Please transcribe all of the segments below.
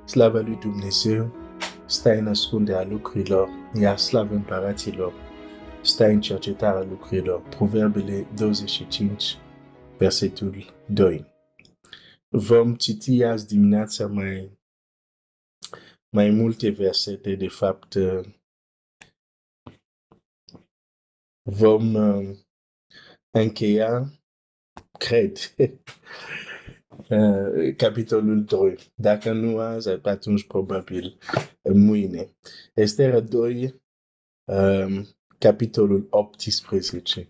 Slava lui Dumnezeu stă în ascunderea lucrurilor, iar slavă împăraților stă în cercetarea lucrurilor. Proverbele 25, versetul 2. Vom citi azi dimineața mai multe versete, de fapt vom încheia, cred, capitolul 2. Dacă nu azi, atunci probabil mâine. Estera 2, capitolul 18.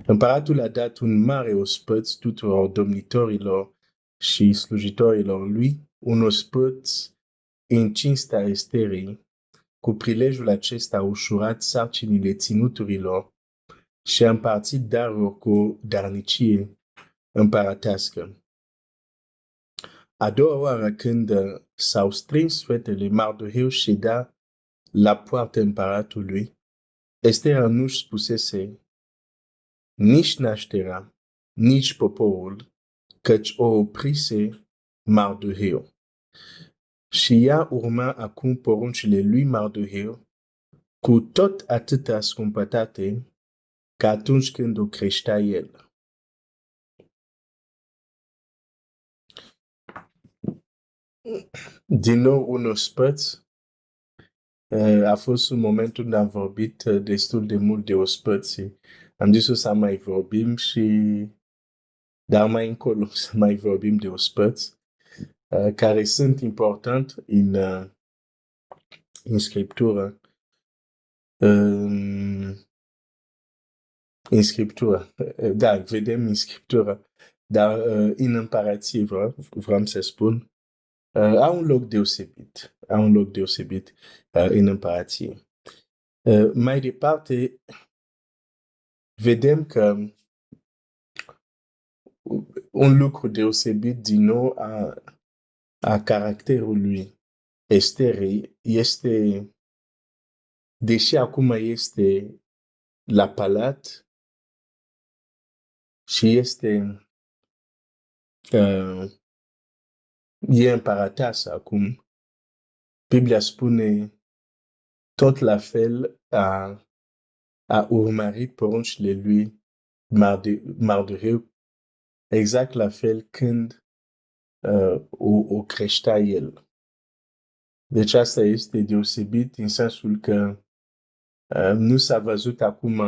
Împăratul a dat un mare ospăț tuturor domnitorilor și slujitorilor lui, un ospăț în cinstea Esterei. Cu prilejul acesta a ușurat sarcinile ținuturilor și a împărțit daruri cu darnicie împărătească. A doua oară când s-au strâns fetele, Mardoheu ședea la poarta împăratului. Estera nu-și spusese nici nașterea, nici poporul, căci o oprise Mardoheu. Și ea urma acum poruncile lui Mardoheu cu tot atâta scumpătate ca atunci când o creștea el. Din nou un ospăț. A fost un moment unde am vorbit destul de mult de ospăți. Am zis să mai vorbim dar mai încolo să mai vorbim de ospăți care sunt important în Scriptură. În Scriptură. Da, vedem în Scriptură. Dar în împărație, vreau să spun, au un loc deosebit. Au un loc deosebit în împărație. Mai departe, vedem că un lucru deosebit din nou a caracterului Esterei este, deși acum este la palat și e împărăteasă acum, Biblia spune tot la fel a urmărit poruncile lui Mardoheu, exact la fel când o creștea el. Deci asta este deosebit în sensul că nu s-a văzut acum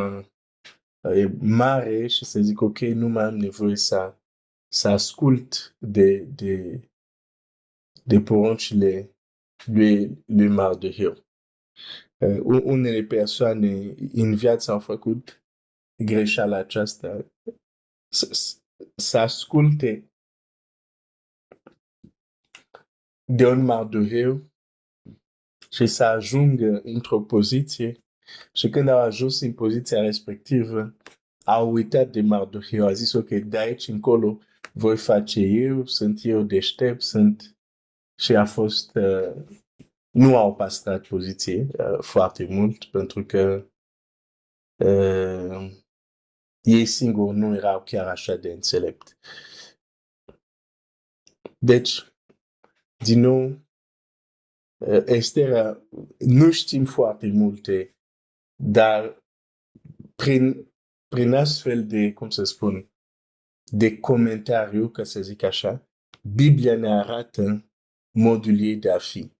mare și să zic ok, nu mai am nevoie să ascult de poruncile lui Mardoheu. Unele persoane în viață au făcut greșeala aceasta să asculte de un Mardoheu și să ajungă într-o poziție și când au ajuns în poziția respectivă au uitat de Mardoheu, a zis ok, de aici încolo voi face eu, sunt eu deștept, și a fost nu au păstrat poziție foarte mult pentru că ei singuri nu erau chiar așa de înțelepți. Deci, din nou, Estera, nu știm foarte multe, dar prin astfel de, cum să spun, de comentariu, ca să zic așa, Biblia ne arată modul ei de a fi.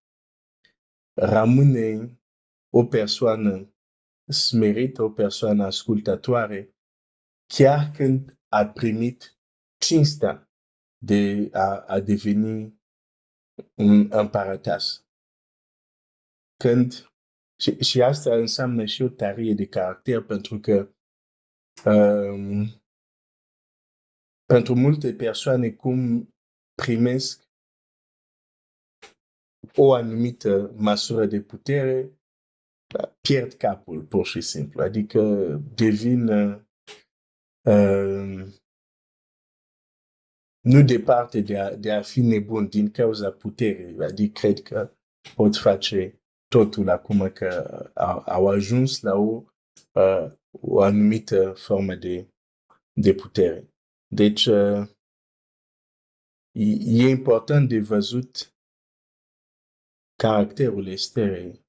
Rămâne o persoană smerită, o persoană ascultătoare, chiar când a primit cinstea de a deveni un împărăteas. Și asta înseamnă și o tărie de caracter, pentru că pentru multe persoane cum primesc o anumită măsură de putere, pierd capul, pur și simplu. Adică devin nu departe de a fi nebun din cauza puterii. Adică cred că pot face totul acum că au ajuns la o anumită formă de putere. Deci, e important de văzut caracterul Esterei.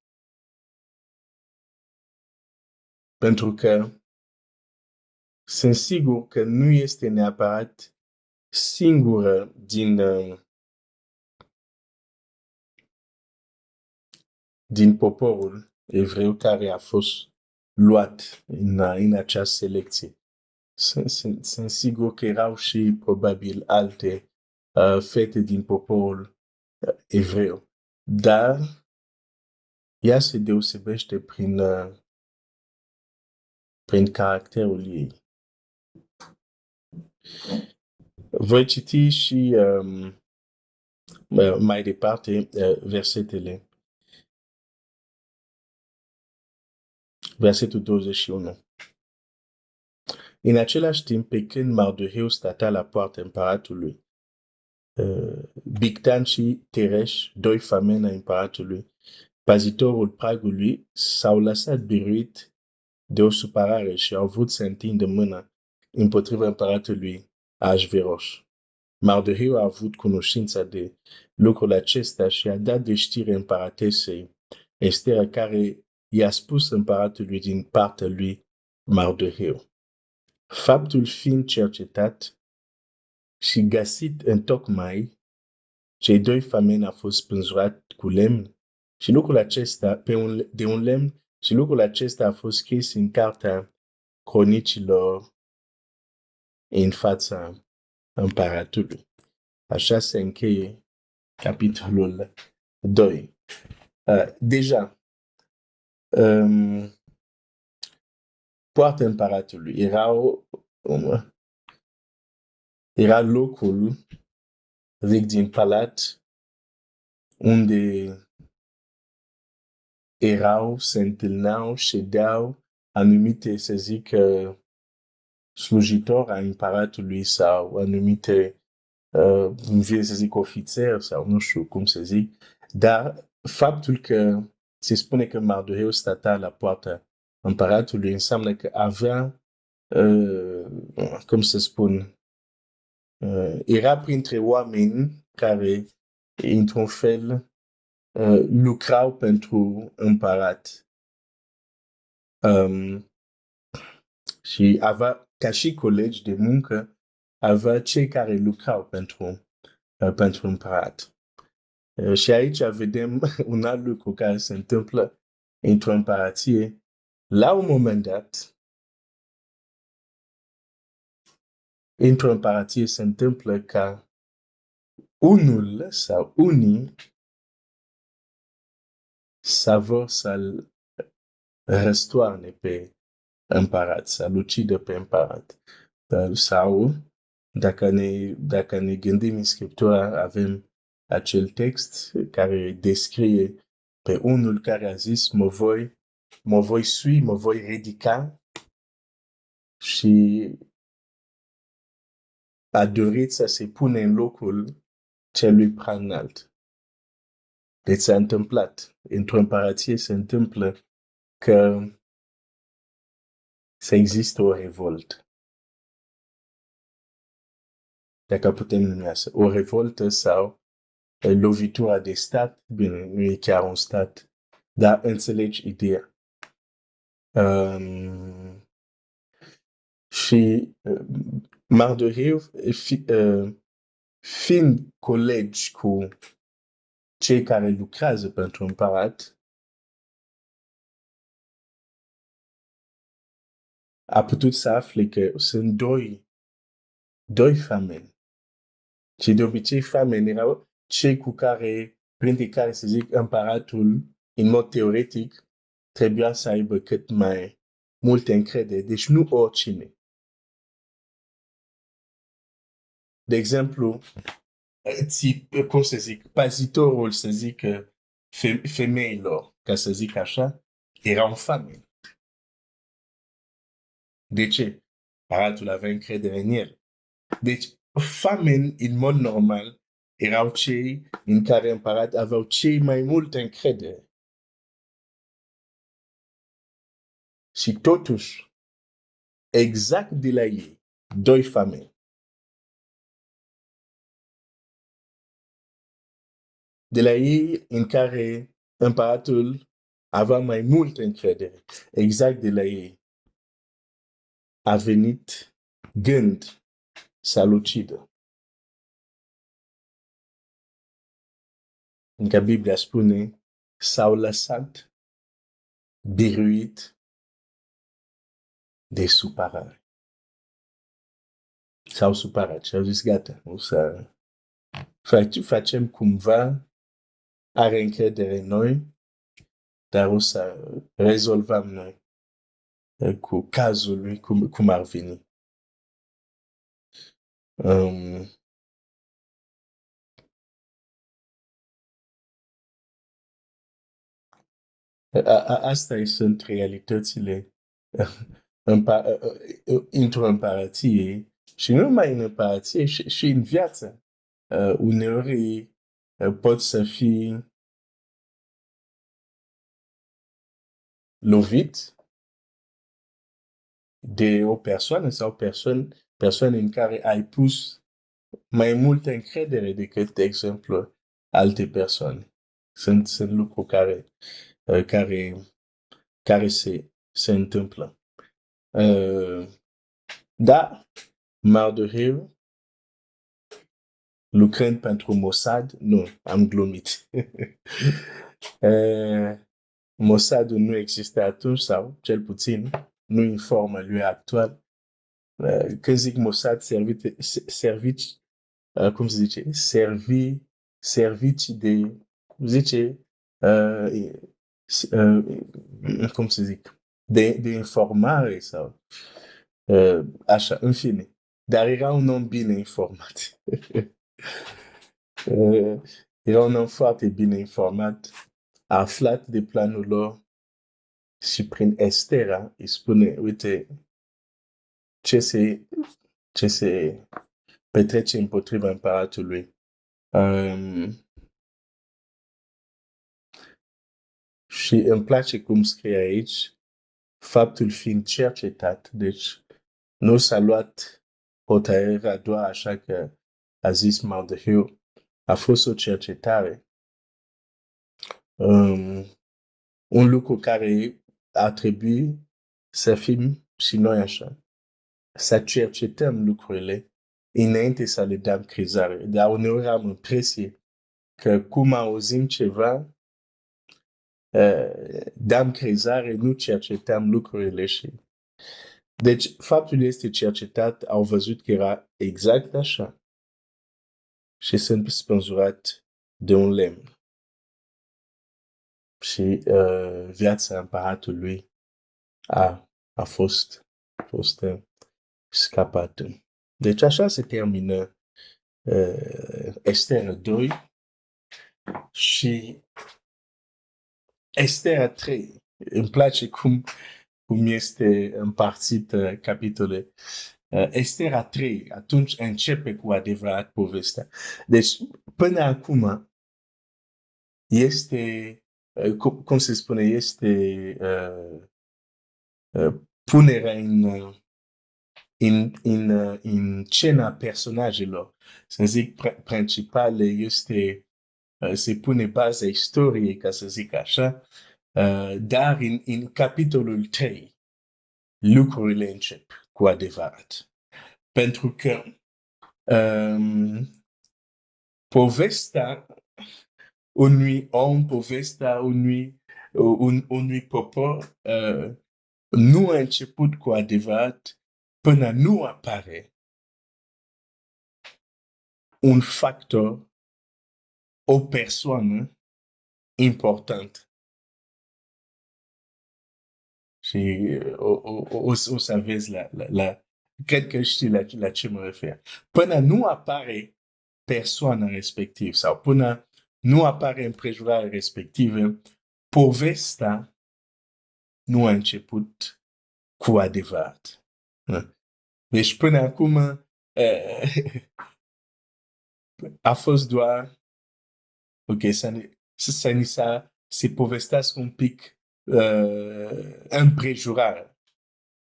Pentru că sunt sigur că nu este neapărat singură din poporul evreu care a fost luat în această selecție. Sunt sigur că erau și probabil alte fete din poporul evreu. Dar ea se deosebește prin caracterul ei. Voi citi și mai departe versetele. Versetul 21. În același timp, pe când Mardoheu stătea la poarta împăratului, Bigtan și Tereș, doi fameni ai împăratului, pazitorul pragului, s-au lăsat biruit de o supărare și au vrut să întindă mâna împotriva împăratului Ahasveros. Mardoheu a avut cunoștința de lucrul acesta și a dat de știre împăratesei Estera, care i-a spus împăratului din partea lui Mardoheu. Faptul fiind cercetat și găsit întocmai, cei doi fameni au fost spânzurat cu lemn și lucrul acesta, de un lemn, și lucrul acesta a fost scris în cartea cronicilor în fața împăratului. Așa se încheie capitolul 2. Deja, poarta împăratului era locul vechi din palat unde se întâlneau, ședeau anumite, să zic, slujitori ai împăratului sau anumite, să zic, ofițeri sau nu știu cum să zic, dar faptul că se spune că Mardoheu stătea la poarta împăratului înseamnă că avea, cum să spun, era printre oameni care, într-un fel, lucrau pentru împărat. Și avea, ca și colegi de muncă, avea cei care lucrau pentru împărat. Și aici vedem un alt lucru care se întâmplă într-o împărație. La un moment dat, într-o împărație se întâmplă ca unul sau unii să vor să-l răstoarne pe împărat, să-l ucidă pe împărat. Sau, dacă ne gândim în Scriptura, avem acel text care descrie pe unul care a zis, mă voi sui, mă voi ridica, și a dorit să se pune în locul celui prea înalt. Deci s-a întâmplat. Într-o împărație se întâmplă că să există o revoltă. Dacă putem numi asta, o revoltă sau lovitura de stat, bine, nu e chiar un stat, dar înțelegi ideea. Și Mardoheu, fiind colegi cu cei care lucrează pentru împărat, a putut să afle că sunt doi fameni. Și de obicei fameni erau cei cu care, printre care, să zic, împăratul, în mod teoretic, trebuia să aibă cât mai multe încredere. Deci nu oricine. De exemplu, cum să zic, pazitorul, să zic, femeilor, ca să zic așa, era un famen. De ce? Împăratul avea încredere în el. Deci, fameni, în mod normal, erau cei în care împărat aveau cei mai multe încredere. Și totuși, exact de la ei, doi fameni de la ei în care împăratul avea mai multă încredere. Exact de la ei a venit gând să-l ucidă. Încă Biblia spune, s-au lăsat biruit de supărare. S-au supărat și au zis, gata, o să facem cumva, are încredere în noi, dar o să rezolvăm noi cu cazul lui cum ar veni. Asta sunt realitățile într-o împărăție și nu numai în împărăție, și în viață. Uneori poți să fii lovit de o persoană sau persoane în care ai pus mai multă încredere decât, de exemplu, alte persoane. Sunt lucruri care se întâmplă. Da, Mardoheu, lucrând pentru Mossad, nu, am glumit. Mossadul nu există atunci, sau cel puțin nu în forma lui actual. Când zic Mossad, servici, cum se zice, servicii de, zice, cum se zic, de informare sau așa, în fine. Dar era un om bine informat. Era un om foarte bine informat, a aflat de planul lor și prin Estera îi spune, uite, ce se petrece împotriva împăratului. Și îmi place cum scrie aici, faptul fiind cercetat, deci nu s-a luat hotărârea doar așa că a zis Mardoheu, a fost o cercetare. Un lucru care ar trebui să fim și noi așa, să cercetăm lucrurile înainte să le dăm crezare. Dar uneori am impresie că cum auzim ceva, dăm crezare, nu cercetăm lucrurile și... Deci, faptul este cercetat, au văzut că era exact așa și sunt spânzurat de un lemn. Și viața împăratului a fost scapată. Deci așa se termină Estera 2 și Estera 3. Îmi place cum este împărțit capitole. Estera 3, atunci începe cu adevărat povestea. Deci, până acum, este, cum se spune, este punerea în scena personajelor. Să zic, principale este, se pune baza istoriei, ca să zic așa, dar în capitolul 3, lucrurile încep cu adevărat. Pentru că povestea unui om, povestea unui popor nu a început cu adevărat până nu apare un factor, o persoană importantă. Și o să vezi cred că știi la ce mă refer. Până nu apare persoana respectivă sau până nu apare împrejurarea respectivă, povestea nu a început cu adevărat. Deci până acum a fost doar să se povestească un pic împrejurarea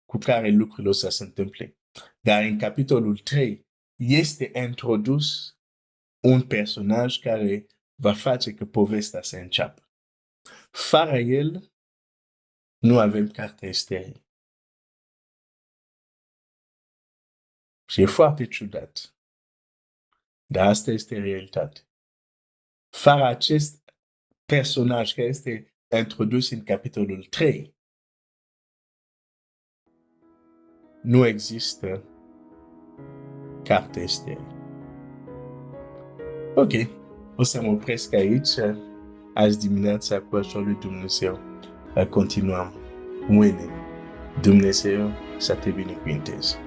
cu care lucrurile o să se întâmple. Dar în capitolul 3 este introdus un personaj care va face că povestea se înceapă. Fără el, nu avem cartea esterii. Și e foarte ciudat. Dar asta este realitate. Fără acest personaj care este introdus în capitolul 3, nu există cartea esterii. Ok, o să mă opresc aici. Azi dimineața cu ajutorul lui Dumnezeu continuăm. Mâine Dumnezeu să te binecuvinteze.